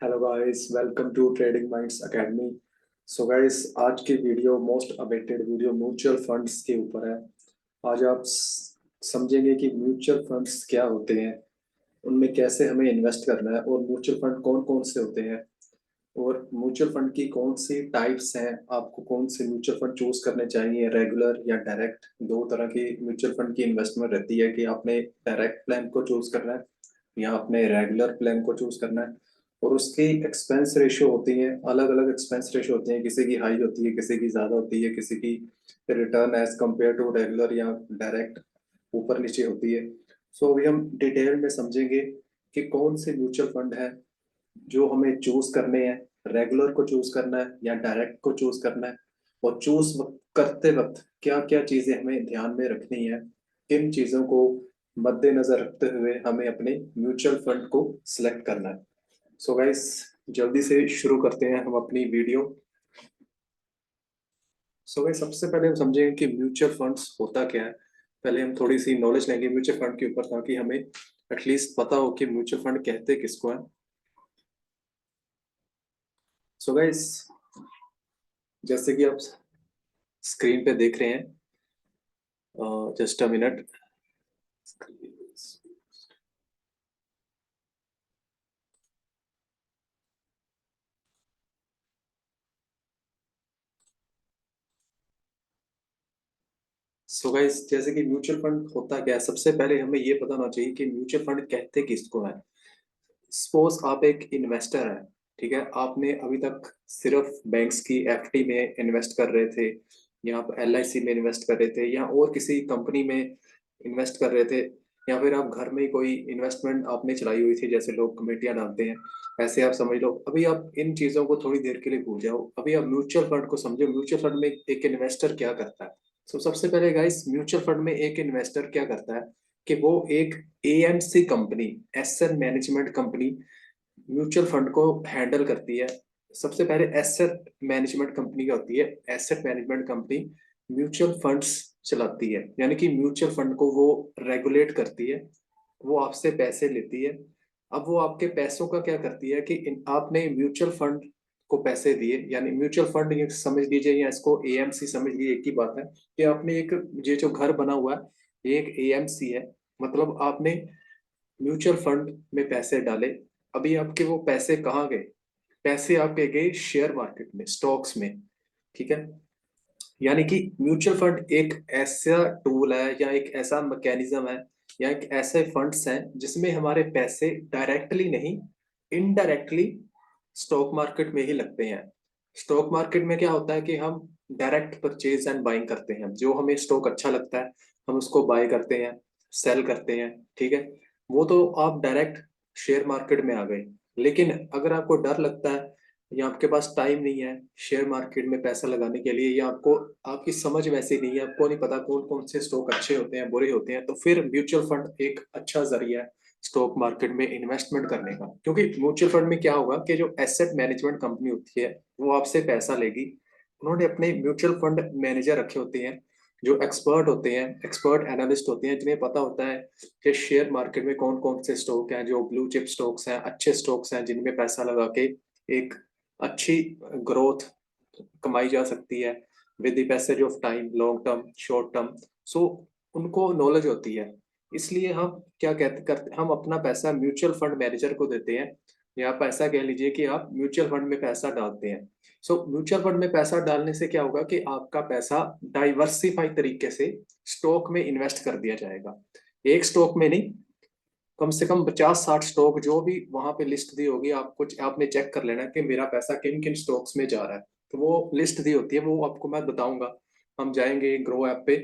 Hello guys, welcome to trading minds academy. So guys, आज की video most awaited video mutual funds के ऊपर है। आज आप समझेंगे कि म्यूचुअल फंड्स क्या होते हैं, उनमें कैसे हमें इन्वेस्ट करना है और म्यूचुअल फंड कौन कौन से होते हैं और म्यूचुअल फंड की कौन सी टाइप्स हैं। आपको कौन से म्यूचुअल फंड चूज करने चाहिए, रेगुलर या डायरेक्ट। दो तरह की म्यूचुअल फंड की इन्वेस्टमेंट रहती है कि आपने डायरेक्ट प्लान को चूज करना है या आपने रेगुलर प्लान को चूज करना है। और उसकी एक्सपेंस रेशियो होती है, अलग अलग एक्सपेंस रेशियो होती है, किसी की हाई होती है, किसी की ज्यादा होती है, किसी की return as compare to regular या डायरेक्ट ऊपर नीचे होती है। सो अभी हम डिटेल में समझेंगे कि कौन से म्यूचुअल फंड है जो हमें चूज करने हैं, रेगुलर को चूज करना है या डायरेक्ट को चूज करना है, और चूज करते वक्त क्या क्या चीजें हमें ध्यान में रखनी है, किन चीजों को मद्देनजर रखते हुए हमें अपने म्यूचुअल फंड को सिलेक्ट करना है। सो गाइस, जल्दी से शुरू करते हैं हम अपनी वीडियो। सो गाइस, सबसे पहले हम समझेंगे कि म्यूचुअल फंड्स होता क्या है। पहले हम थोड़ी सी नॉलेज लेंगे म्यूचुअल फंड के ऊपर, ताकि हमें एटलीस्ट पता हो कि म्यूचुअल फंड कहते किसको है। सो गाइस, जैसे कि आप स्क्रीन पे देख रहे हैं, just a minute. So guys, जैसे कि म्यूचुअल फंड होता क्या है, सबसे पहले हमें ये पता होना चाहिए कि म्यूचुअल फंड कहते किसको है। सपोज आप एक इन्वेस्टर है, ठीक है। आपने अभी तक सिर्फ बैंक्स की एफडी में इन्वेस्ट कर रहे थे, या आप एलआईसी में इन्वेस्ट कर रहे थे, या और किसी कंपनी में इन्वेस्ट कर रहे थे, या फिर आप घर में कोई इन्वेस्टमेंट आपने चलाई हुई थी, जैसे लोग कमेटियां डालते हैं। ऐसे आप समझ लो, अभी आप इन चीजों को थोड़ी देर के लिए भूल जाओ, अभी आप म्यूचुअल फंड को समझो। म्यूचुअल फंड में एक इन्वेस्टर क्या करता है। तो सबसे पहले गाइस, म्यूचुअल फंड में एक इन्वेस्टर क्या करता है कि वो एक AMC company, asset management company mutual fund को हैंडल करती है। सबसे पहले एसेट मैनेजमेंट कंपनी क्या होती है, asset management company mutual funds चलाती है, यानी कि म्यूचुअल फंड को वो रेगुलेट करती है, वो आपसे पैसे लेती है। अब वो आपके पैसों का क्या करती है कि आपने म्यूचुअल फंड को पैसे दिए, यानी म्यूचुअल फंड ये समझ लीजिए, या इसको एएमसी समझ लीजिए, एक ही बात है कि आपने एक, ये जो घर बना हुआ है ये एक एएमसी है। मतलब आपने म्यूचुअल फंड में पैसे डाले, अभी आपके वो पैसे कहाँ गए, पैसे आपके गए शेयर मार्केट में, स्टॉक्स में, ठीक है। यानी कि म्यूचुअल फंड एक ऐसा टूल है या एक ऐसा मैकेनिज्म है या एक ऐसे फंड्स हैं जिसमें हमारे पैसे डायरेक्टली नहीं, इनडायरेक्टली स्टॉक मार्केट में ही लगते हैं। स्टॉक मार्केट में क्या होता है कि हम डायरेक्ट परचेज एंड बाइंग करते हैं, जो हमें स्टॉक अच्छा लगता है हम उसको बाय करते हैं, सेल करते हैं, ठीक है। वो तो आप डायरेक्ट शेयर मार्केट में आ गए। लेकिन अगर आपको डर लगता है या आपके पास टाइम नहीं है शेयर मार्केट में पैसा लगाने के लिए, या आपको आपकी समझ वैसी नहीं है, आपको नहीं पता कौन कौन से स्टॉक अच्छे होते हैं बुरे होते हैं, तो फिर म्यूचुअल फंड एक अच्छा जरिया है स्टॉक मार्केट में इन्वेस्टमेंट करने का। क्योंकि म्यूचुअल फंड में क्या होगा कि जो एसेट मैनेजमेंट कंपनी होती है वो आपसे पैसा लेगी। उन्होंने अपने म्यूचुअल फंड मैनेजर रखे होते हैं जो एक्सपर्ट होते हैं, एक्सपर्ट एनालिस्ट होते हैं, जिन्हें पता होता है कि शेयर मार्केट में कौन कौन से स्टॉक हैं जो ब्लू चिप स्टॉक्स हैं, अच्छे स्टॉक्स हैं जिनमें पैसा लगा के एक अच्छी ग्रोथ कमाई जा सकती है with the passage of time, long term, short term. So उनको नॉलेज होती है, इसलिए हम क्या कहते करते, हम अपना पैसा म्यूचुअल फंड मैनेजर को देते हैं, या आप ऐसा कह लीजिए कि आप म्यूचुअल फंड में पैसा डालते हैं। सो म्यूचुअल फंड में पैसा डालने से क्या होगा कि आपका पैसा डाइवर्सिफाई तरीके से स्टॉक में इन्वेस्ट कर दिया जाएगा। एक स्टॉक में नहीं, कम से कम 50-60 स्टॉक जो भी वहां पे लिस्ट दी होगी, आपको आपने चेक कर लेना कि मेरा पैसा किन किन स्टॉक्स में जा रहा है। तो वो लिस्ट दी होती है, वो आपको मैं बताऊंगा। हम जाएंगे ग्रो ऐप पे,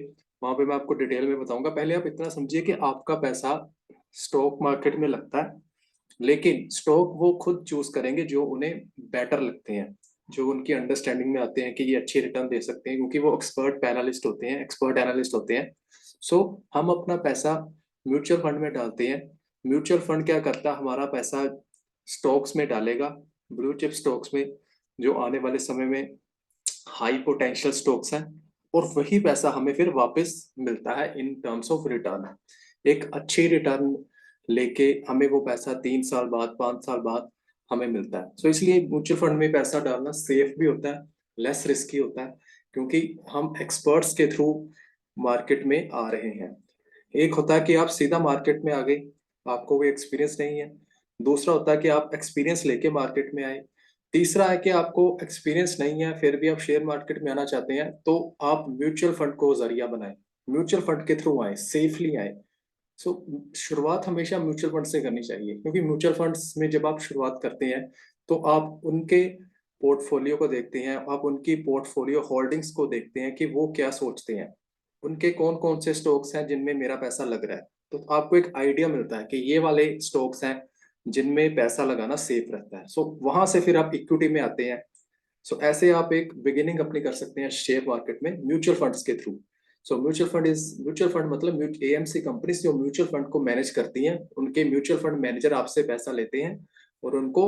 वहां पे मैं आपको डिटेल में बताऊंगा। पहले आप इतना समझिए कि आपका पैसा स्टॉक मार्केट में लगता है, लेकिन स्टॉक वो खुद चूज करेंगे जो उन्हें बेटर लगते हैं, जो उनकी अंडरस्टैंडिंग में आते हैं कि ये अच्छी रिटर्न दे सकते हैं, क्योंकि वो एक्सपर्ट पैनलिस्ट होते हैं, एक्सपर्ट एनालिस्ट होते हैं। सो हम अपना पैसा म्यूचुअल फंड में डालते हैं। म्यूचुअल फंड क्या करता है, हमारा पैसा स्टॉक्स में डालेगा, ब्लू चिप स्टॉक्स में, जो आने वाले समय में हाई पोटेंशियल स्टॉक्स हैं, और वही पैसा हमें फिर वापस मिलता है इन टर्म्स ऑफ रिटर्न। एक अच्छी रिटर्न लेके हमें वो पैसा 3 साल बाद, 5 साल बाद हमें मिलता है। सो इसलिए म्यूचुअल फंड में पैसा डालना सेफ भी होता है, लेस रिस्की होता है, क्योंकि हम एक्सपर्ट्स के थ्रू मार्केट में आ रहे हैं। एक होता है कि आप सीधा मार्केट में आ गए, आपको कोई एक्सपीरियंस नहीं है। दूसरा होता है कि आप एक्सपीरियंस लेके मार्केट में आए। तीसरा है कि आपको एक्सपीरियंस नहीं है फिर भी आप शेयर मार्केट में आना चाहते हैं, तो आप म्यूचुअल फंड को जरिया बनाएं, म्यूचुअल फंड के थ्रू आए, सेफली आए। सो शुरुआत हमेशा म्यूचुअल फंड से करनी चाहिए, क्योंकि म्यूचुअल फंड्स में जब आप शुरुआत करते हैं तो आप उनके पोर्टफोलियो को देखते हैं, आप उनकी पोर्टफोलियो होल्डिंग्स को देखते हैं कि वो क्या सोचते हैं, उनके कौन कौन से स्टॉक्स हैं जिनमें मेरा पैसा लग रहा है। तो आपको एक आइडिया मिलता है कि ये वाले स्टॉक्स हैं जिनमें पैसा लगाना सेफ रहता है। सो वहां से फिर आप इक्विटी में आते हैं। सो ऐसे आप एक बिगिनिंग अपनी कर सकते हैं शेयर मार्केट में म्यूचुअल फंड्स के थ्रू। सो म्यूचुअल फंड मतलब एएमसी कंपनीज जो म्यूचुअल फंड को मैनेज करती हैं, उनके म्यूचुअल फंड मैनेजर आपसे पैसा लेते हैं और उनको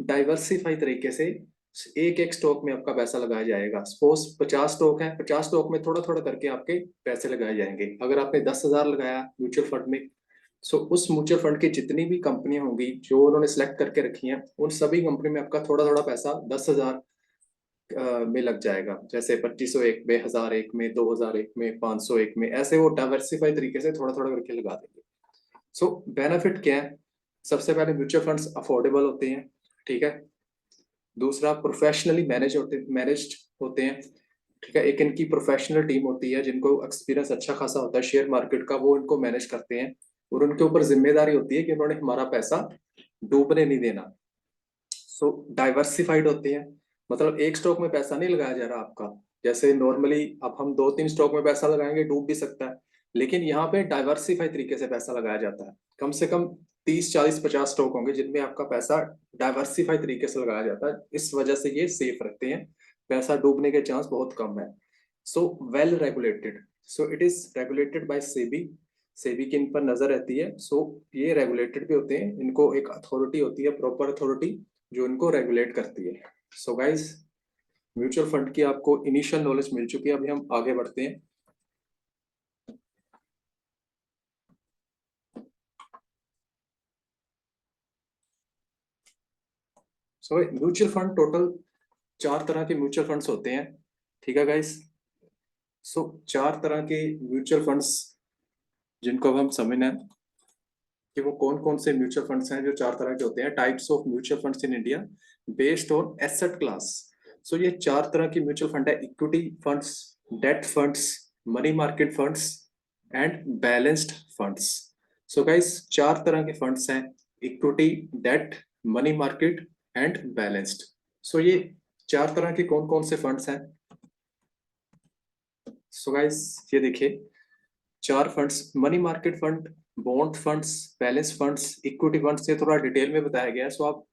डाइवर्सिफाई तरीके से एक एक स्टॉक में आपका पैसा लगाया जाएगा। सपोज 50 स्टॉक है, 50 स्टॉक में थोड़ा थोड़ा करके आपके पैसे लगाए जाएंगे। अगर आपने 10,000 लगाया म्यूचुअल फंड में, सो उस म्यूचुअल फंड की जितनी भी कंपनियां होंगी जो उन्होंने सिलेक्ट करके रखी हैं, उन सभी कंपनी में आपका थोड़ा थोड़ा पैसा 10,000 में लग जाएगा। जैसे 2500 एक में, 1000 एक में, 2000 एक में, 500 एक में, ऐसे वो डाइवर्सिफाई तरीके से थोड़ा थोड़ा करके लगा देंगे। सो बेनिफिट क्या है? सबसे पहले म्यूचुअल फंड्स अफोर्डेबल होते हैं, ठीक है। दूसरा प्रोफेशनली मैनेज्ड होते हैं, ठीक है। एक इनकी प्रोफेशनल टीम होती है जिनको एक्सपीरियंस अच्छा खासा होता है शेयर मार्केट का, वो इनको मैनेज करते हैं और उनके ऊपर जिम्मेदारी होती है कि उन्होंने हमारा पैसा डूबने नहीं देना। सो डाइवर्सिफाइड होते हैं, मतलब एक स्टॉक में पैसा नहीं लगाया जा रहा आपका। जैसे नॉर्मली अब हम दो तीन स्टॉक में पैसा लगाएंगे, डूब भी सकता है, लेकिन यहाँ पे डाइवर्सिफाई तरीके से पैसा लगाया जाता है। कम से कम 30 40 50 स्टॉक होंगे जिनमें आपका पैसा डाइवर्सिफाई तरीके से लगाया जाता है। इस वजह से ये सेफ रहते हैं, पैसा डूबने के चांस बहुत कम है। So well regulated, so it is regulated by SEBI, SEBI की इन पर नजर रहती है। सो ये रेगुलेटेड भी होते हैं, इनको एक अथॉरिटी होती है, प्रॉपर अथॉरिटी जो इनको रेगुलेट करती है। सो गाइस, म्यूचुअल फंड की आपको इनिशियल नॉलेज मिल चुकी है, अभी हम आगे बढ़ते हैं। सो म्यूचुअल फंड टोटल 4 तरह के म्यूचुअल फंड्स होते हैं, ठीक है गाइस। सो 4 तरह के म्यूचुअल फंड्स जिनको अब हम समझना है कि वो कौन कौन से म्यूचुअल फंड्स हैं जो 4 तरह के होते हैं। Types of mutual funds in India based on asset class. So ये 4 तरह की म्यूचुअल फंड है: equity funds, debt funds, money market funds and balanced funds. So guys, 4 तरह के फंड्स हैं: equity, debt, money market and balanced. So ये 4 तरह के कौन कौन से फंड्स हैं? सो गाइस, ये देखिए 4 funds: money market fund, bond funds, balance funds, equity funds. ये थोड़ा डिटेल में बताया गया है। सो आप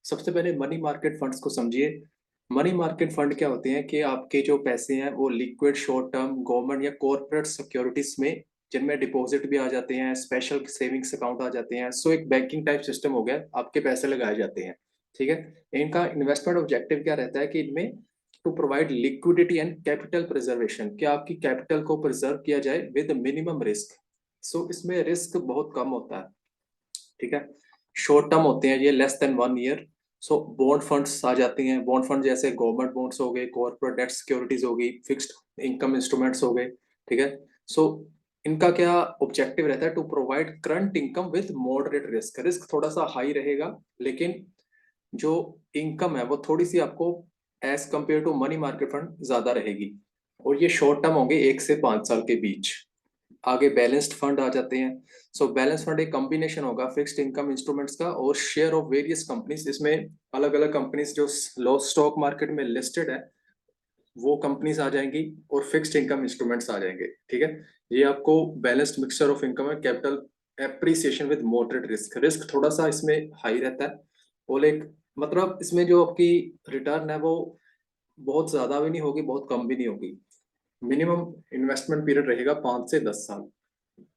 सबसे पहले मनी मार्केट फंड्स को समझिए। मनी मार्केट फंड क्या होते हैं कि आपके जो पैसे हैं वो लिक्विड, शॉर्ट टर्म, गवर्नमेंट या कॉर्पोरेट सिक्योरिटीज में, जिनमें डिपॉजिट भी आ जाते हैं, स्पेशल सेविंग्स अकाउंट आ जाते हैं। सो एक बैंकिंग टाइप सिस्टम हो गया, आपके पैसे लगाए जाते हैं, ठीक है। इनका इन्वेस्टमेंट ऑब्जेक्टिव क्या रहता है कि इनमें to provide liquidity and capital preservation, कि आपकी कैपिटल को प्रिजर्व किया जाए विद मिनिमम रिस्क। सो इसमें रिस्क बहुत कम होता है, ठीक है। शॉर्ट टर्म होते हैं ये, less than 1 year. So bond funds आ जाती हैं, बॉन्ड फंड जैसे गवर्नमेंट बॉन्ड्स हो गए, कॉर्पोरेट डेट सिक्योरिटीज हो गई, फिक्स्ड इनकम इंस्ट्रूमेंट्स हो गए, ठीक है। सो इनका क्या ऑब्जेक्टिव रहता है? To provide current income with moderate risk. Risk थोड़ा सा हाई रहेगा, लेकिन जो इनकम है वो थोड़ी सी आपको as compare to money market fund ज्यादा रहेगी। और ये शॉर्ट टर्म होंगे 1 से 5 साल के बीच। आगे बैलेंस्ड फंड आ जाते हैं। सो बैलेंस फंड एक कॉम्बिनेशन होगा फिक्स्ड इनकम इंस्ट्रूमेंट्स का और शेयर ऑफ वेरियस कंपनीज। इसमें अलग अलग कंपनीज जो लो स्टॉक मार्केट में लिस्टेड है वो कंपनीज आ जाएंगी और फिक्स्ड इनकम इंस्ट्रूमेंट्स आ जाएंगे, ठीक है। ये आपको बैलेंस्ड मिक्सचर ऑफ इनकम है, capital appreciation with moderate risk. Risk थोड़ा सा इसमें हाई रहता है, और एक मतलब इसमें जो आपकी रिटर्न है वो बहुत ज्यादा भी नहीं होगी, बहुत कम भी नहीं होगी। मिनिमम इन्वेस्टमेंट पीरियड रहेगा 5 से 10 साल।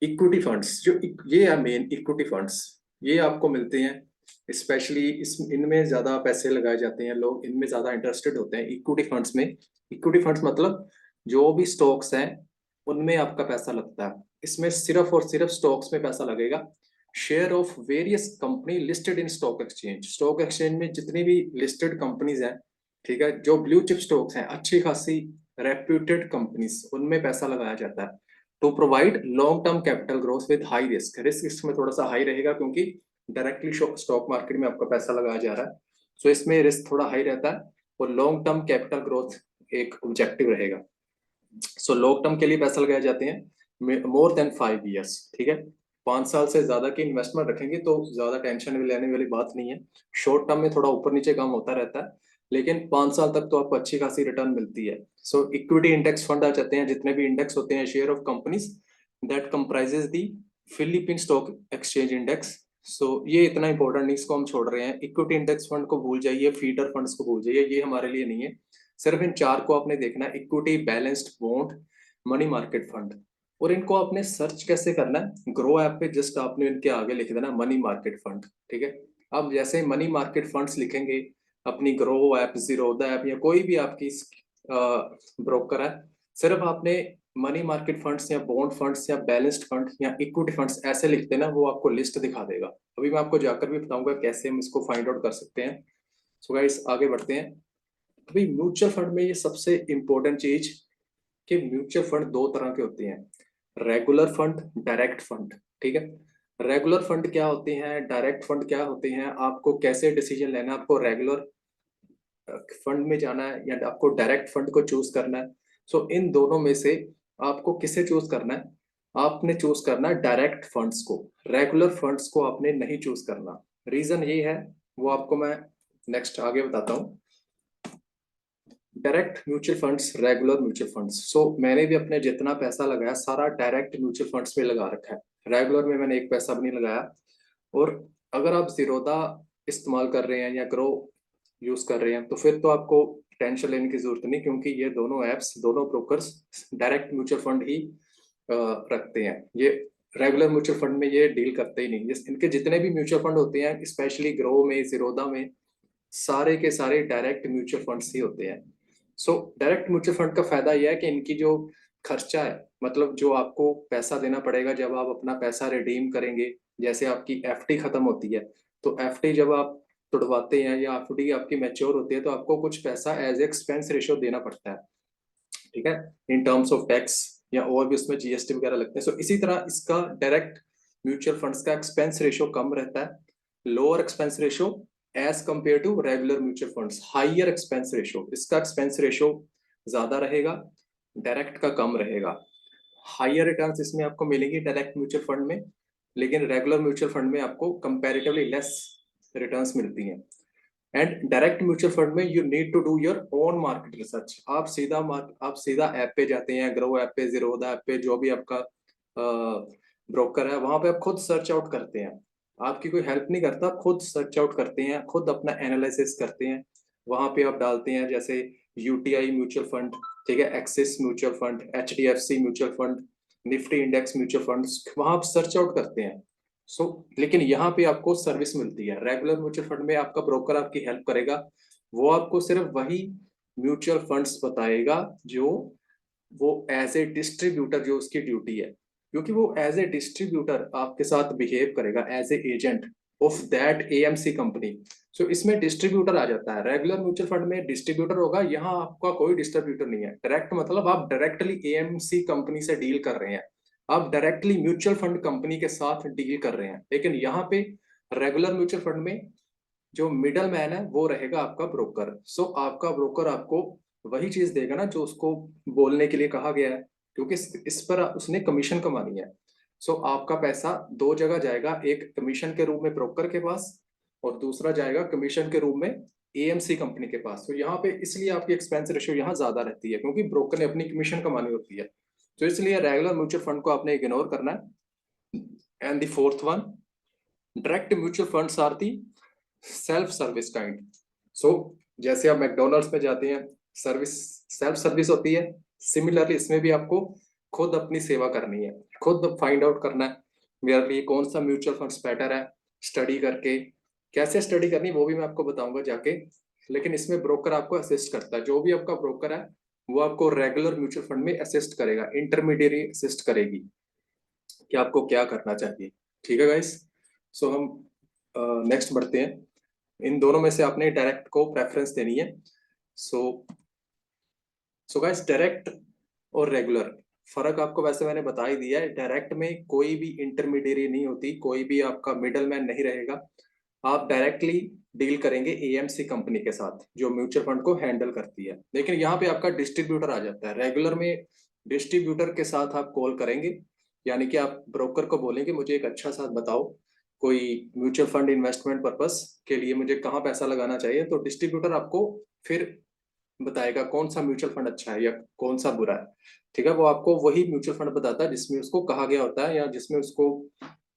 इक्विटी फंड्स जो ये है मेन इक्विटी फंड्स, ये आपको मिलते हैं स्पेशली इस इनमें ज्यादा पैसे लगाए जाते हैं, लोग इनमें ज्यादा इंटरेस्टेड होते हैं इक्विटी फंड्स में। इक्विटी फंड्स मतलब जो भी स्टॉक्स हैं उनमें आपका पैसा लगता है। इसमें सिर्फ और सिर्फ स्टॉक्स में पैसा लगेगा, share of various company listed in stock exchange. Stock exchange में जितनी भी लिस्टेड कंपनीज हैं, ठीक है, जो ब्लू चिप स्टॉक्स हैं, अच्छी खासी रेप्यूटेड कंपनीज, उनमें पैसा लगाया जाता है to provide long term capital growth with high risk. Risk इसमें थोड़ा सा हाई रहेगा क्योंकि डायरेक्टली स्टॉक मार्केट में आपका पैसा लगाया जा रहा है, सो इसमें रिस्क थोड़ा हाई रहता है और लॉन्ग टर्म कैपिटल ग्रोथ एक ऑब्जेक्टिव रहेगा। सो लॉन्ग टर्म के लिए पैसा लगाए जाते हैं मोर देन 5 years, ठीक है। 5 साल से ज्यादा की इन्वेस्टमेंट रखेंगे तो ज्यादा टेंशन भी लेने वाली बात नहीं है। शॉर्ट टर्म में थोड़ा ऊपर नीचे कम होता रहता है, लेकिन 5 साल तक तो आपको अच्छी खासी रिटर्न मिलती है। सो इक्विटी इंडेक्स फंड आ जाते हैं, जितने भी इंडेक्स होते हैं share of companies that comprises the Philippine stock exchange index. So ये इतना इंपॉर्टेंट नहीं, इसको हम छोड़ रहे हैं। इक्विटी इंडेक्स फंड को भूल जाइए, फीडर फंड्स को भूल जाइए, ये हमारे लिए नहीं है। सिर्फ इन चार को आपने देखना है, equity, balanced, bond, money market fund. और इनको आपने सर्च कैसे करना है, ग्रो ऐप पे जस्ट आपने इनके आगे लिख देना मनी मार्केट फंड, ठीक है। अब जैसे मनी मार्केट फंड्स लिखेंगे, अपनी ग्रो ऐप, जीरोधा ऐप या कोई भी आपकी ब्रोकर है, सिर्फ आपने मनी मार्केट फंड्स या बॉन्ड फंड्स या बैलेंस्ड फंड या इक्विटी फंड्स ऐसे लिखते ना, वो आपको लिस्ट दिखा देगा। अभी मैं आपको जाकर भी बताऊंगा कैसे हम इसको फाइंड आउट कर सकते हैं। सो गाइस आगे बढ़ते हैं। अभी म्यूचुअल फंड में ये सबसे इंपॉर्टेंट चीज कि म्यूचुअल फंड दो तरह के होते हैं, रेगुलर फंड, डायरेक्ट फंड, ठीक है। रेगुलर फंड क्या होते हैं, डायरेक्ट फंड क्या होते हैं, आपको कैसे डिसीजन लेना है, आपको रेगुलर फंड में जाना है या आपको डायरेक्ट फंड को चूज करना है। सो इन दोनों में से आपको किसे चूज करना है, आपने चूज करना है डायरेक्ट फंड्स को, रेगुलर फंड्स को आपने नहीं चूज करना। रीजन ये है, वो आपको मैं नेक्स्ट आगे बताता हूँ। Direct mutual funds, regular mutual funds. So मैंने भी अपने जितना पैसा लगाया सारा डायरेक्ट म्यूचुअल फंड्स में लगा रखा है, रेगुलर में मैंने एक पैसा भी नहीं लगाया। और अगर आप जीरोधा इस्तेमाल कर रहे हैं या ग्रो यूज कर रहे हैं तो फिर तो आपको टेंशन लेने की जरूरत नहीं, क्योंकि ये दोनों एप्स, दोनों ब्रोकर्स डायरेक्ट म्यूचुअल फंड ही रखते हैं। ये रेगुलर म्यूचुअल फंड में ये डील करते ही नहीं। इनके जितने भी म्यूचुअल फंड होते हैं, स्पेशली ग्रो में, जीरोधा में, सारे के सारे डायरेक्ट म्यूचुअल फंड्स ही होते हैं। सो डायरेक्ट म्यूचुअल फंड का फायदा यह है कि इनकी जो खर्चा है, मतलब जो आपको पैसा देना पड़ेगा जब आप अपना पैसा रिडीम करेंगे, जैसे आपकी एफडी खत्म होती है, तो एफडी जब आप तुड़वाते हैं या एफडी आपकी मैच्योर होती है तो आपको कुछ पैसा एज एक्सपेंस रेशियो देना पड़ता है, ठीक है, इन टर्म्स ऑफ टैक्स या और भी उसमें जीएसटी वगैरह लगते हैं। सो इसी तरह इसका डायरेक्ट म्यूचुअल फंड्स का एक्सपेंस रेशियो कम रहता है, lower expense ratio as compare to regular mutual funds, higher expense ratio, इसका एक्सपेंस रेशियो ज्यादा रहेगा, डायरेक्ट का कम रहेगा। हाइयर रिटर्न्स इसमें आपको मिलेंगी डायरेक्ट म्यूचुअल फंड में, लेकिन रेगुलर म्यूचुअल फंड में आपको कंपैरेटिवली लेस रिटर्न्स मिलती हैं। एंड डायरेक्ट म्यूचुअल फंड में you need to do your own market research. आप सीधा ऐप पे जाते हैं, ग्रो ऐप पे, जीरोधा ऐप पे, जो भी आपका ब्रोकर है, वहां पे आप खुद सर्च आउट करते हैं, आपकी कोई हेल्प नहीं करता, आप खुद सर्च आउट करते हैं, खुद अपना एनालिसिस करते हैं। वहां पे आप डालते हैं जैसे यूटीआई म्यूचुअल फंड, ठीक है, axis mutual fund, HDFC mutual fund, Nifty index mutual fund, वहां आप सर्च आउट करते हैं। सो लेकिन यहाँ पे आपको सर्विस मिलती है, रेगुलर म्यूचुअल फंड में आपका ब्रोकर आपकी हेल्प करेगा, वो आपको सिर्फ वही म्यूचुअल फंड्स बताएगा जो वो एज ए डिस्ट्रीब्यूटर, जो उसकी ड्यूटी है, क्योंकि वो एज ए डिस्ट्रीब्यूटर आपके साथ बिहेव करेगा as a agent of that AMC company. So इसमें डिस्ट्रीब्यूटर आ जाता है, रेगुलर म्यूचुअल फंड में डिस्ट्रीब्यूटर होगा, यहाँ आपका कोई डिस्ट्रीब्यूटर नहीं है। डायरेक्ट मतलब आप डायरेक्टली एएमसी कंपनी से डील कर रहे हैं, आप डायरेक्टली म्यूचुअल फंड कंपनी के साथ डील कर रहे हैं। लेकिन यहाँ पे रेगुलर म्यूचुअल फंड में जो मिडल मैन है वो रहेगा आपका ब्रोकर। सो आपका ब्रोकर आपको वही चीज देगा ना जो उसको बोलने के लिए कहा गया है, क्योंकि इस पर उसने कमीशन कमानी है। सो आपका पैसा दो जगह जाएगा, एक कमीशन के रूप में ब्रोकर के पास और दूसरा जाएगा कमीशन के रूप में एएमसी कंपनी के पास। तो यहाँ पे इसलिए आपकी एक्सपेंस रेशियो यहाँ ज्यादा रहती है, क्योंकि ब्रोकर ने अपनी कमीशन कमानी होती है। तो इसलिए रेगुलर म्यूचुअल फंड को आपने इग्नोर करना है। And the fourth one, direct mutual funds are the self service kind. So जैसे आप मैकडोनल्ड्स में जाते हैं, सर्विस सेल्फ सर्विस होती है, सिमिलरली इसमें भी आपको खुद अपनी सेवा करनी है, खुद फाइंड आउट करना है मेरे लिए कौन सा म्यूचुअल फंड्स बेटर है, स्टडी करके। कैसे स्टडी करनी वो भी मैं आपको बताऊंगा जाके, लेकिन इसमें ब्रोकर आपको असिस्ट करता है। जो भी आपका ब्रोकर है वो आपको रेगुलर म्यूचुअल फंड में असिस्ट करेगा, इंटरमीडियरी असिस्ट करेगी कि आपको क्या करना चाहिए, ठीक है गाइस। सो हम नेक्स्ट बढ़ते हैं। इन दोनों में से आपने डायरेक्ट को प्रेफरेंस देनी है। सो सो गाइस, डायरेक्ट और रेगुलर फर्क आपको वैसे मैंने बता ही दिया है। डायरेक्ट में कोई भी इंटरमीडिएरी नहीं होती, कोई भी आपका मिडल मैन नहीं रहेगा। आप डायरेक्टली डील करेंगे एएमसी कंपनी के साथ जो म्यूचुअल फंड को हैंडल करती है। लेकिन यहाँ पे आपका डिस्ट्रीब्यूटर आ जाता है। रेगुलर में डिस्ट्रीब्यूटर के साथ आप कॉल करेंगे, यानी कि आप ब्रोकर को बोलेंगे मुझे एक अच्छा साथ बताओ, कोई म्यूचुअल फंड इन्वेस्टमेंट पर्पस के लिए मुझे कहाँ पैसा लगाना चाहिए। तो डिस्ट्रीब्यूटर आपको फिर बताएगा कौन सा म्यूचुअल फंड अच्छा है या कौन सा बुरा है। ठीक है, वो आपको वही म्यूचुअल फंड बताता है जिसमें उसको कहा गया होता है या जिसमें उसको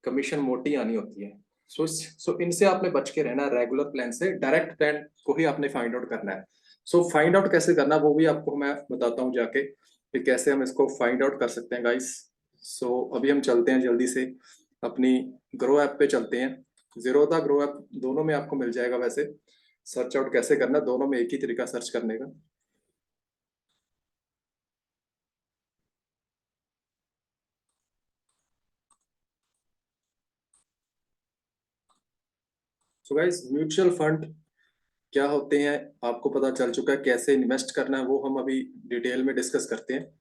कमीशन मोटी आनी होती है। सो इनसे आपने बच के रहना। रेगुलर प्लान से डायरेक्ट प्लान को ही आपने फाइंड आउट करना है। सो फाइंड आउट कैसे करना वो भी आपको मैं बताता हूँ जाके कि कैसे हम इसको फाइंड आउट कर सकते हैं गाइस। सो अभी हम चलते हैं जल्दी से अपनी ग्रो ऐप पे चलते हैं। जीरोधा ग्रो ऐप दोनों में आपको मिल जाएगा। वैसे सर्च आउट कैसे करना, दोनों में एक ही तरीका सर्च करने का। सो गाइस, म्यूचुअल फंड क्या होते हैं आपको पता चल चुका है। कैसे इन्वेस्ट करना है वो हम अभी डिटेल में डिस्कस करते हैं।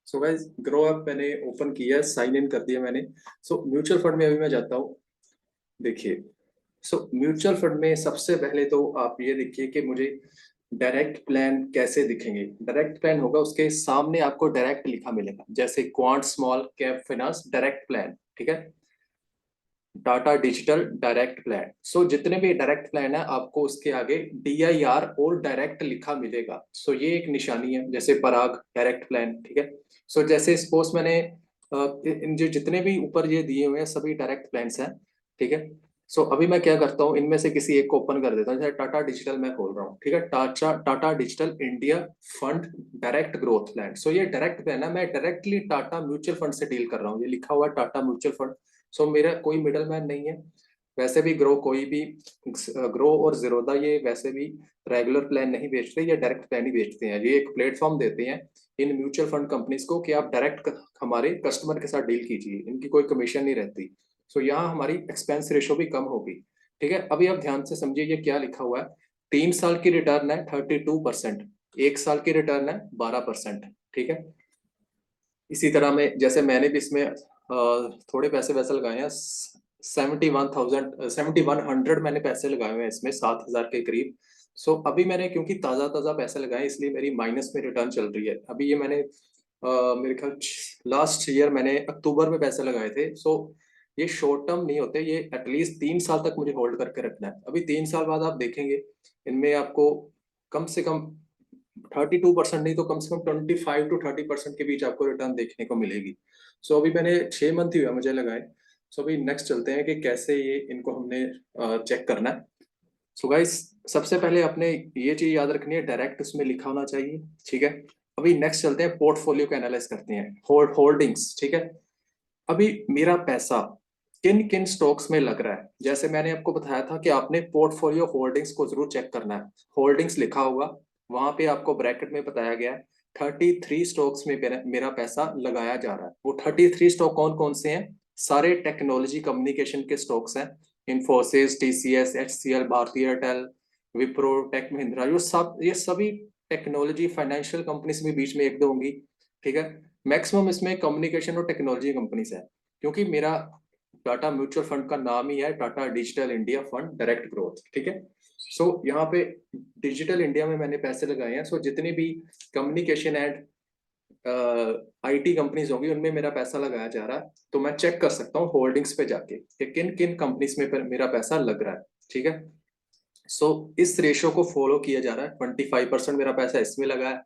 सो गाइस, ग्रो अप मैंने ओपन किया है, साइन इन कर दिया मैंने। सो म्यूचुअल फंड में अभी मैं जाता हूँ। देखिए, सो म्यूचुअल फंड में सबसे पहले तो आप ये देखिए कि मुझे डायरेक्ट प्लान कैसे दिखेंगे। डायरेक्ट प्लान होगा, उसके सामने आपको डायरेक्ट लिखा मिलेगा, जैसे quant small cap finance direct plan. ठीक है, टाटा डिजिटल डायरेक्ट प्लान। सो जितने भी डायरेक्ट प्लान है आपको उसके आगे DIR और डायरेक्ट लिखा मिलेगा। सो ये एक निशानी है, जैसे पराग डायरेक्ट प्लान। ठीक है, सो जैसे सपोज मैंने इन जो जितने भी ऊपर ये दिए हुए हैं सभी डायरेक्ट प्लान्स हैं। ठीक है, सो अभी मैं क्या करता हूँ, इनमें से किसी एक को ओपन कर देता हूँ। जैसे टाटा डिजिटल मैं खोल रहा हूँ। ठीक है, Tata Tata digital India fund direct growth plan. So ये डायरेक्ट प्लान है, मैं डायरेक्टली टाटा म्यूचुअल फंड से डील कर रहा हूँ। ये लिखा हुआ है टाटा म्यूचुअल फंड। सो मेरा कोई मिडल मैन नहीं है। वैसे भी ग्रो कोई भी ग्रो और जीरोधा ये वैसे भी रेगुलर प्लान नहीं बेचते, ये डायरेक्ट प्लान ही बेचते हैं। ये एक प्लेटफॉर्म देते हैं इन म्यूचुअल फंड कंपनीज को कि आप डायरेक्ट हमारे कस्टमर के साथ डील कीजिए, इनकी कोई कमीशन नहीं रहती। सो यहाँ हमारी एक्सपेंस रेशो भी कम होगी। ठीक है, अभी आप ध्यान से समझिए ये क्या लिखा हुआ है। 3 साल की रिटर्न है 32%, 1 साल की रिटर्न है 12%। ठीक है, इसी तरह में जैसे मैंने भी इसमें थोड़े पैसे वैसे लगाए हैं। 71,100 मैंने पैसे लगाए हुए हैं इसमें, 7,000 के करीब। सो अभी मैंने क्योंकि ताज़ा ताज़ा पैसे लगाए इसलिए मेरी माइनस में रिटर्न चल रही है। अभी ये मैंने मेरे ख्याल लास्ट ईयर मैंने अक्टूबर में पैसे लगाए थे। सो ये शॉर्ट टर्म नहीं होते, ये एटलीस्ट 3 साल तक मुझे होल्ड करके रखना है। अभी 3 साल बाद आप देखेंगे इनमें आपको कम से कम 32% नहीं तो कम से कम 25 to 30% के बीच आपको रिटर्न देखने को मिलेगी। सो अभी मैंने 6 मंथ ही हुआ मुझे लगाए। सो अभी नेक्स्ट चलते हैं कि कैसे ये इनको हमने चेक करना है। सो गाइस, सबसे पहले आपने ये चीज याद रखनी है, डायरेक्ट उसमें लिखा होना चाहिए। ठीक है, अभी नेक्स्ट चलते हैं पोर्टफोलियो को एनालाइज करते हैं। होल्डिंग्स। ठीक है, अभी मेरा पैसा किन किन स्टॉक्स में लग रहा है। जैसे मैंने आपको बताया था कि आपने पोर्टफोलियो होल्डिंग्स को जरूर चेक करना है। होल्डिंग्स लिखा होगा, वहां पे आपको ब्रैकेट में बताया गया है 33 स्टॉक्स में मेरा पैसा लगाया जा रहा है। वो 33 स्टॉक कौन कौन से हैं? सारे टेक्नोलॉजी कम्युनिकेशन के स्टॉक्स हैं। Infosys, TCS, HCL, Bharti Airtel, Wipro, tech Mahindra, ये सभी टेक्नोलॉजी फाइनेंशियल कंपनीज में बीच में एक दो होंगी। ठीक है, मैक्सिमम इसमें कम्युनिकेशन और टेक्नोलॉजी कंपनीज है, क्योंकि मेरा टाटा म्यूचुअल फंड का नाम ही है Tata digital India fund direct growth. ठीक है, सो यहाँ पे डिजिटल इंडिया में मैंने पैसे लगाए हैं। सो जितनी भी कम्युनिकेशन एंड IT कंपनीज होंगी उनमें मेरा पैसा लगाया जा रहा है। तो मैं चेक कर सकता हूँ होल्डिंग्स पे जाके कि किन किन कंपनीज में मेरा पैसा लग रहा है। ठीक है, सो इस रेशियो को फॉलो किया जा रहा है। 25% मेरा पैसा इसमें लगा है,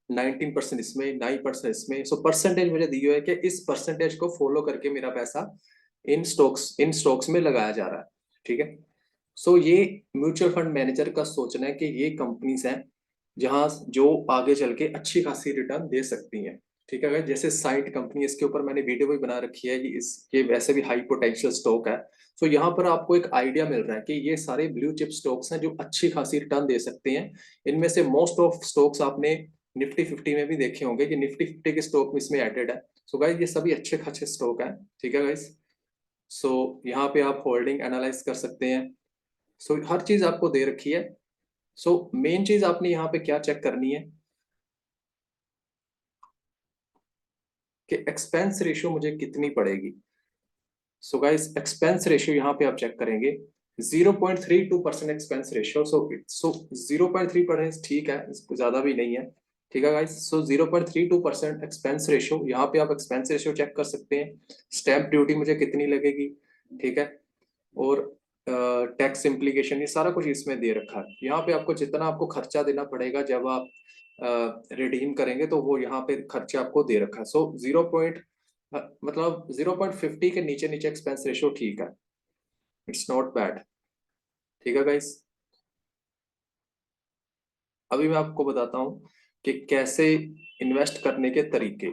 19% इसमें, 9% इसमें। सो परसेंटेज मुझे दी हुई है कि इस परसेंटेज को फॉलो करके मेरा पैसा इन स्टॉक्स में लगाया जा रहा है। ठीक है, सो ये म्यूचुअल फंड मैनेजर का सोचना है कि ये कंपनीज हैं जहां जो आगे चल के अच्छी खासी रिटर्न दे सकती हैं। ठीक है, जैसे साइट कंपनी, इसके ऊपर मैंने वीडियो भी बना रखी है कि इसके वैसे भी हाई पोटेंशियल स्टॉक है। सो यहाँ पर आपको एक आइडिया मिल रहा है कि ये सारे ब्लू चिप स्टॉक्स हैं जो अच्छी खासी रिटर्न दे सकते हैं। इनमें से मोस्ट ऑफ स्टॉक्स आपने निफ्टी 50 में भी देखे होंगे कि निफ्टी 50 के स्टॉक इसमें एडेड है। सो गाइस ये सभी अच्छे खासे स्टॉक है, ठीक है गाइस। सो यहाँ पे आप होल्डिंग एनालाइज कर सकते हैं। सो हर चीज आपको दे रखी है। सो मेन चीज आपने यहाँ पे क्या चेक करनी है कि एक्सपेंस रेशियो मुझे कितनी पड़ेगी। सो गाइस एक्सपेंस रेशियो यहाँ पे आप चेक करेंगे 0.32% एक्सपेंस रेशियो। सो 0.3% ठीक है, इसको ज्यादा भी नहीं है, ठीक है गाइस। सो 0.32% एक्सपेंस रेशियो, यहाँ पे आप एक्सपेंस रेशियो चेक कर सकते हैं। स्टैम्प ड्यूटी मुझे कितनी लगेगी, ठीक है, और टैक्स इम्प्लीकेशन ये सारा कुछ इसमें दे रखा है। यहाँ पे आपको जितना आपको खर्चा देना पड़ेगा जब आप रिडीम करेंगे तो वो यहाँ पे खर्चा आपको दे रखा है। सो मतलब 0.50 के नीचे नीचे एक्सपेंस रेशियो ठीक है, इट्स नॉट बैड, ठीक है गाइस। अभी मैं आपको बताता हूँ कि कैसे इन्वेस्ट करने के तरीके।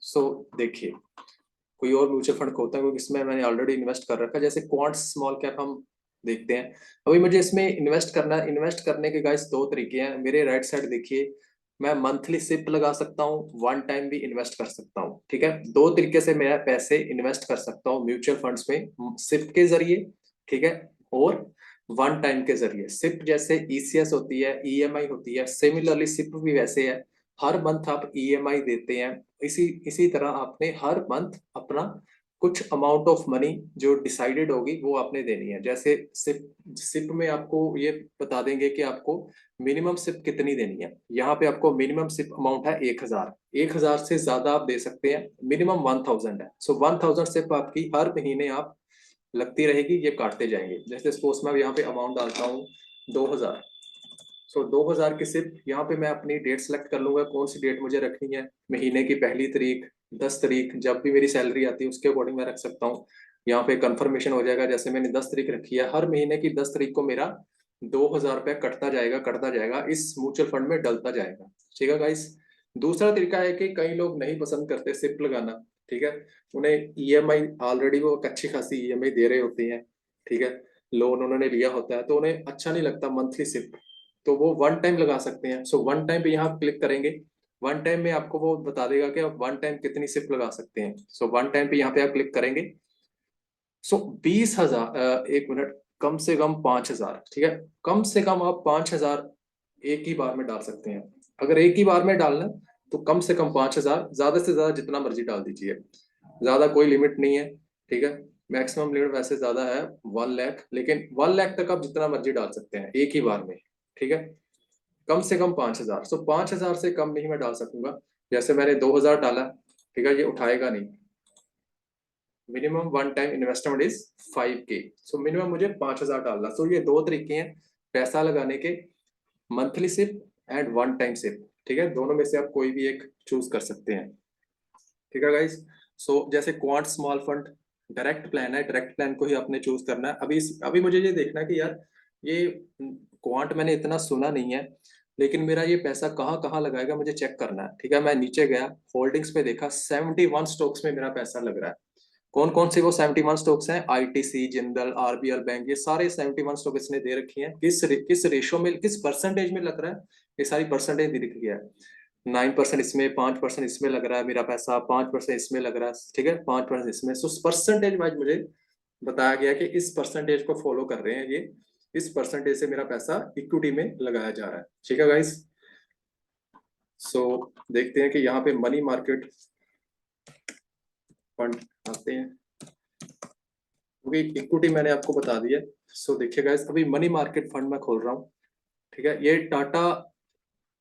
सो देखिए, कोई और म्यूचुअल फंड होता है क्योंकि इसमें मैंने ऑलरेडी इन्वेस्ट कर रखा है, जैसे क्वांट स्मॉल कैप हम देखते हैं। अभी मुझे इसमें इन्वेस्ट करना है। इन्वेस्ट करने के गाइस दो तरीके हैं, मेरे राइट साइड देखिए, मैं मंथली सिप लगा सकता हूँ, वन टाइम भी इन्वेस्ट कर सकता हूँ, ठीक है। दो तरीके से मैं पैसे इन्वेस्ट कर सकता हूँ म्यूचुअल फंड्स में, सिप के जरिए, ठीक है, और वन टाइम के जरिए। सिप जैसे ईसीएस होती है, ईएमआई होती है, सिमिलरली सिप भी वैसे है, हर मंथ आप ईएमआई देते हैं। इसी इसी तरह आपने हर मंथ अपना कुछ अमाउंट ऑफ मनी जो डिसाइडेड होगी वो आपने देनी है। जैसे सिप सिप में आपको ये बता देंगे कि आपको मिनिमम सिप कितनी देनी है। यहाँ पे आपको मिनिमम सिप अमाउंट है 1000। 1000 से ज्यादा आप दे सकते हैं, मिनिमम 1000 है। सो 1000 सिप आपकी हर महीने आप लगती रहेगी, ये काटते जाएंगे। जैसे सपोज मैं यहाँ पे अमाउंट डालता हूँ 2000। सो 2000 की सिप यहाँ पे मैं अपनी डेट सेलेक्ट कर लूंगा, कौन सी डेट मुझे रखनी है, महीने की पहली तारीख, 10 तारीख, जब भी मेरी सैलरी आती है उसके अकॉर्डिंग मैं रख सकता हूँ। यहाँ पे कंफर्मेशन हो जाएगा, जैसे मैंने 10 तारीख रखी है, हर महीने की 10 तारीख को मेरा 2000 रुपया कटता जाएगा इस म्यूचुअल फंड में डलता जाएगा, ठीक है गाइस। दूसरा तरीका है कि कई लोग नहीं पसंद करते सिप लगाना, ठीक है, उन्हें ईएमआई ऑलरेडी वो एक अच्छी खासी ईएमआई दे रहे होते हैं, ठीक है, लोन उन्होंने लिया होता है तो उन्हें अच्छा नहीं लगता मंथली सिप, तो वो वन टाइम लगा सकते हैं। सो वन टाइम पे यहाँ क्लिक करेंगे, वन टाइम में आपको वो बता देगा कि आप वन टाइम कितनी सिप लगा सकते हैं। सो वन टाइम पे यहाँ पे आप क्लिक करेंगे। सो 20,000, एक मिनट, कम से कम 5,000, ठीक है, कम से कम आप 5,000 एक ही बार में डाल सकते हैं। अगर एक ही बार में डालना है, तो कम से कम 5,000, ज्यादा से ज्यादा जितना मर्जी डाल दीजिए, ज्यादा कोई लिमिट नहीं है, ठीक है। मैक्सिमम लिमिट वैसे ज्यादा है 1 लाख, लेकिन 1 लाख तक आप जितना मर्जी डाल सकते हैं एक ही बार में, ठीक है। कम से कम 5,000, सो 5,000 से कम नहीं मैं डाल सकूंगा। जैसे मैंने 2,000 डाला, ठीक है, ये उठाएगा नहीं। Minimum one time investment is 5K। So minimum मुझे 5,000 डालना। सो ये दो तरीके हैं पैसा लगाने के, monthly SIP and one time SIP, ठीक है, दोनों में से आप कोई भी एक चूज कर सकते हैं, ठीक है गाइस। सो जैसे quant small fund direct plan है, डायरेक्ट प्लान को ही आपने चूज करना है। अभी मुझे ये देखना है कि यार ये क्वांट मैंने इतना सुना नहीं है, लेकिन मेरा ये पैसा कहाँ कहाँ लगाएगा मुझे चेक करना है, ठीक है। मैं नीचे गया, होल्डिंग्स पे देखा, 71 स्टॉक्स में मेरा पैसा लग रहा है। कौन कौन से वो 71 स्टॉक्स हैं, आईटीसी, जिंदल, आरबीएल बैंक, ये सारे 71 स्टॉक इसने दे रखी हैं। किस रेशो में, किस परसेंटेज में लग रहा है, ये सारी परसेंटेज दे रखी है। 9% इसमें, 5% इसमें लग रहा है मेरा पैसा, 5% इसमें लग रहा है, ठीक है, 5% इसमें। सो परसेंटेज वाइज मुझे बताया गया कि इस परसेंटेज को फॉलो कर रहे हैं ये, इस परसेंटेज से मेरा पैसा इक्विटी में लगाया जा रहा है, ठीक है गाइस। सो देखते हैं कि यहाँ पे मनी मार्केट फंड आते हैं, क्योंकि इक्विटी मैंने आपको बता दी है। सो देखिए गाइस, अभी मनी मार्केट फंड मैं खोल रहा हूँ, ठीक है, ये टाटा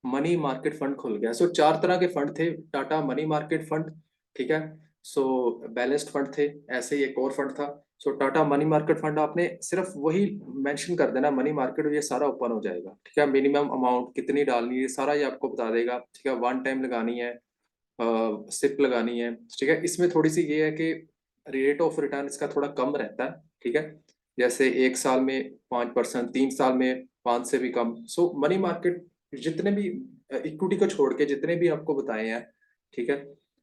मनी मार्केट फंड खुल गया। सो चार तरह के फंड थे, टाटा मनी मार्केट फंड, ठीक है, सो बैलेंस्ड फंड थे, ऐसे ही एक और फंड था। सो टाटा मनी मार्केट फंड आपने सिर्फ वही मेंशन कर देना मनी मार्केट, ये सारा ओपन हो जाएगा, ठीक है। मिनिमम अमाउंट कितनी डालनी है सारा ये आपको बता देगा, ठीक है। वन टाइम लगानी है, सिप लगानी है, ठीक है। इसमें थोड़ी सी ये है कि रेट ऑफ रिटर्न इसका थोड़ा कम रहता है, ठीक है, जैसे 1 साल में 5%, 3 साल में 5 से भी कम। सो मनी मार्केट जितने भी इक्विटी को छोड़ के जितने भी आपको बताए हैं, ठीक है,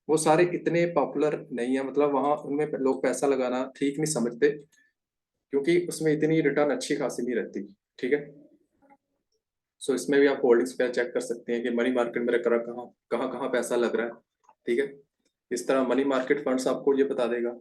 वो सारे इतने पॉपुलर नहीं है, मतलब वहाँ उनमें लोग पैसा लगाना ठीक नहीं समझते, क्योंकि उसमें इतनी रिटर्न अच्छी खासी नहीं रहती, ठीक है। सो इसमें भी आप होल्डिंग्स पे चेक कर सकते हैं कि मनी मार्केट मेरा कहाँ कहाँ कहाँ पैसा लग रहा है। ठीक है, इस तरह मनी मार्केट फंड्स आपको ये बता देगा।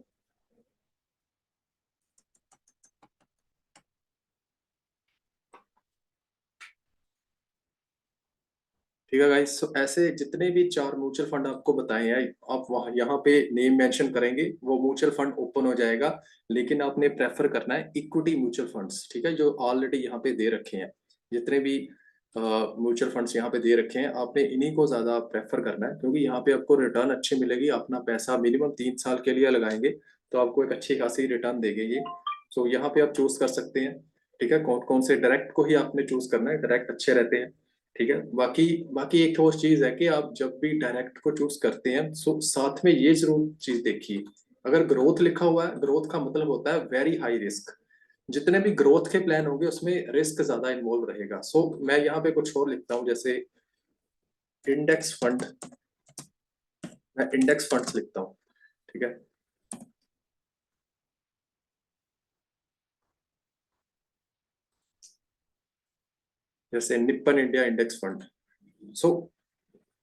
ठीक है गाइस, सो ऐसे जितने भी चार म्यूचुअल फंड आपको बताए हैं, आप वहाँ यहाँ पे नेम मेंशन करेंगे, वो म्यूचुअल फंड ओपन हो जाएगा। लेकिन आपने प्रेफर करना है इक्विटी म्यूचुअल फंड्स, ठीक है, जो ऑलरेडी यहाँ पे दे रखे हैं। जितने भी म्यूचुअल फंड्स यहाँ पे दे रखे हैं, आपने इन्हीं को ज्यादा प्रेफर करना है, क्योंकि यहाँ पे आपको रिटर्न अच्छी मिलेगी। अपना पैसा मिनिमम 3 साल के लिए लगाएंगे तो आपको एक अच्छी खासी रिटर्न देंगे ये। सो यहाँ पे आप चूज कर सकते हैं। ठीक है, कौन कौन से डायरेक्ट को ही आपने चूज करना है, डायरेक्ट अच्छे रहते हैं। ठीक है, बाकी बाकी एक और चीज है कि आप जब भी डायरेक्ट को चूज करते हैं तो साथ में ये जरूर चीज देखिए, अगर ग्रोथ लिखा हुआ है, ग्रोथ का मतलब होता है वेरी हाई रिस्क। जितने भी ग्रोथ के प्लान होंगे उसमें रिस्क ज्यादा इन्वॉल्व रहेगा। सो मैं यहाँ पे कुछ और लिखता हूँ, जैसे इंडेक्स फंड, मैं इंडेक्स फंड्स लिखता हूँ। ठीक है, जैसे निप्पन इंडिया इंडेक्स फंड। सो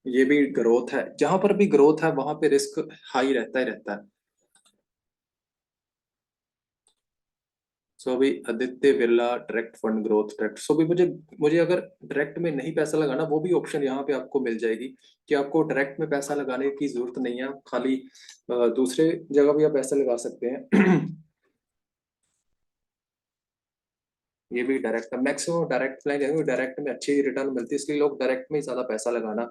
ये भी ग्रोथ है, जहां पर भी ग्रोथ है वहां पे रिस्क हाई रहता ही रहता है। सो अभी Aditya Birla direct fund growth direct, so भी मुझे मुझे अगर डायरेक्ट में नहीं पैसा लगाना, वो भी ऑप्शन यहाँ पे आपको मिल जाएगी कि आपको डायरेक्ट में पैसा लगाने की जरूरत नहीं है, खाली दूसरे जगह भी आप पैसा लगा सकते हैं। ये भी डायरेक्ट है, मैक्सिमम डायरेक्ट प्लान, डायरेक्ट में अच्छी रिटर्न मिलती है, इसलिए लोग डायरेक्ट में ही ज्यादा पैसा लगाना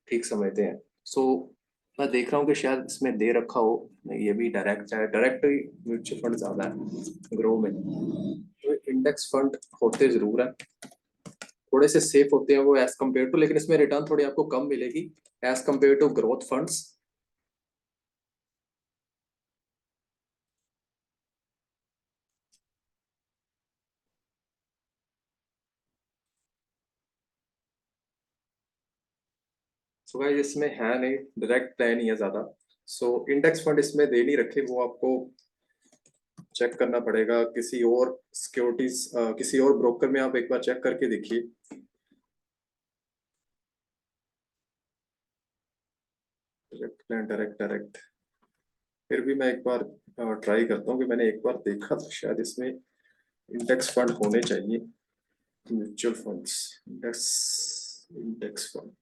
ठीक समझते हैं। सो मैं देख रहा हूँ कि शायद इसमें दे रखा हो, नहीं ये भी डायरेक्ट है, डायरेक्ट म्यूचुअल फंड ज्यादा है ग्रो में। तो इंडेक्स फंड होते जरूर है, थोड़े से सेफ होते हैं वो एज कम्पेयर टू, लेकिन इसमें रिटर्न थोड़ी आपको कम मिलेगी as compare to growth funds. So भाई इसमें है नहीं, डायरेक्ट प्लान ही है ज्यादा। सो इंडेक्स फंड इसमें दे नहीं रखे, वो आपको चेक करना पड़ेगा किसी और सिक्योरिटीज, किसी और ब्रोकर में आप एक बार चेक करके देखिए। डायरेक्ट प्लान, डायरेक्ट डायरेक्ट, फिर भी मैं एक बार ट्राई करता हूँ कि मैंने एक बार देखा था शायद इसमें इंडेक्स फंड होने चाहिए। Mutual funds, index, index fund.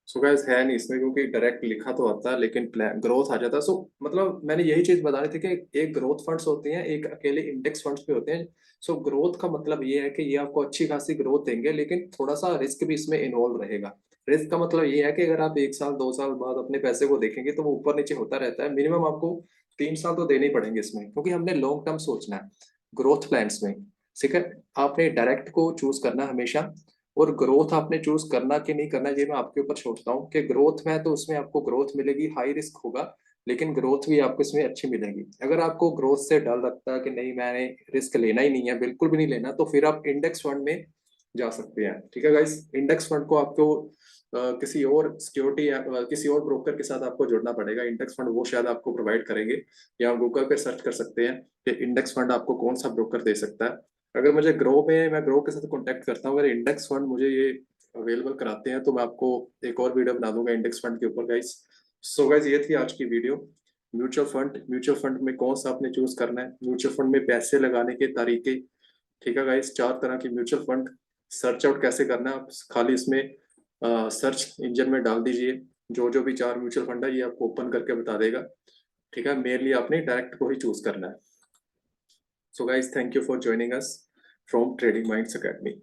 So guys है नहीं इसमें, क्योंकि डायरेक्ट लिखा तो आता है लेकिन प्लान ग्रोथ आ जाता है। सो मतलब मैंने यही चीज बतानी थी कि एक ग्रोथ फंड्स होते हैं, एक अकेले इंडेक्स फंड्स भी होते हैं। सो ग्रोथ का मतलब ये है कि ये आपको अच्छी खासी ग्रोथ देंगे, लेकिन थोड़ा सा रिस्क भी इसमें इन्वॉल्व रहेगा। रिस्क का मतलब ये है कि अगर आप 1 साल 2 साल बाद अपने पैसे को देखेंगे तो वो ऊपर नीचे होता रहता है, मिनिमम आपको 3 साल तो देने ही पड़ेंगे इसमें, क्योंकि हमने लॉन्ग टर्म सोचना है ग्रोथ प्लान्स में। ठीक है, आपने डायरेक्ट को चूज करना हमेशा, और ग्रोथ आपने चूज करना कि नहीं करना ये मैं आपके ऊपर छोड़ता हूँ। कि ग्रोथ में है तो उसमें आपको ग्रोथ मिलेगी, हाई रिस्क होगा, लेकिन ग्रोथ भी आपको इसमें अच्छी मिलेगी। अगर आपको ग्रोथ से डर लगता है कि नहीं मैंने रिस्क लेना ही नहीं है, बिल्कुल भी नहीं लेना, तो फिर आप इंडेक्स फंड में जा सकते हैं। ठीक है गाइस, इंडेक्स फंड को आपको किसी और सिक्योरिटी किसी और ब्रोकर के साथ आपको जुड़ना पड़ेगा। इंडेक्स फंड वो शायद आपको प्रोवाइड करेंगे, या गूगल पे सर्च कर सकते हैं कि इंडेक्स फंड आपको कौन सा ब्रोकर दे सकता है। अगर मुझे ग्रो में, मैं ग्रो के साथ कांटेक्ट करता हूँ, अगर इंडेक्स फंड मुझे ये अवेलेबल कराते हैं तो मैं आपको एक और वीडियो बना दूंगा इंडेक्स फंड के ऊपर गाइस। सो गाइस ये थी आज की video. Mutual fund, mutual fund में कौन सा आपने चूज करना है, म्यूचुअल फंड में पैसे लगाने के तरीके। ठीक है गाइस, 4 तरह की म्यूचुअल फंड, सर्च आउट कैसे करना है, आप खाली इसमें सर्च इंजन में डाल दीजिए, जो जो भी 4 म्यूचुअल फंड है ये आपको ओपन करके बता देगा। ठीक है, मेनली आपने डायरेक्ट को ही चूज करना है। So guys thank you for joining us from trading minds academy.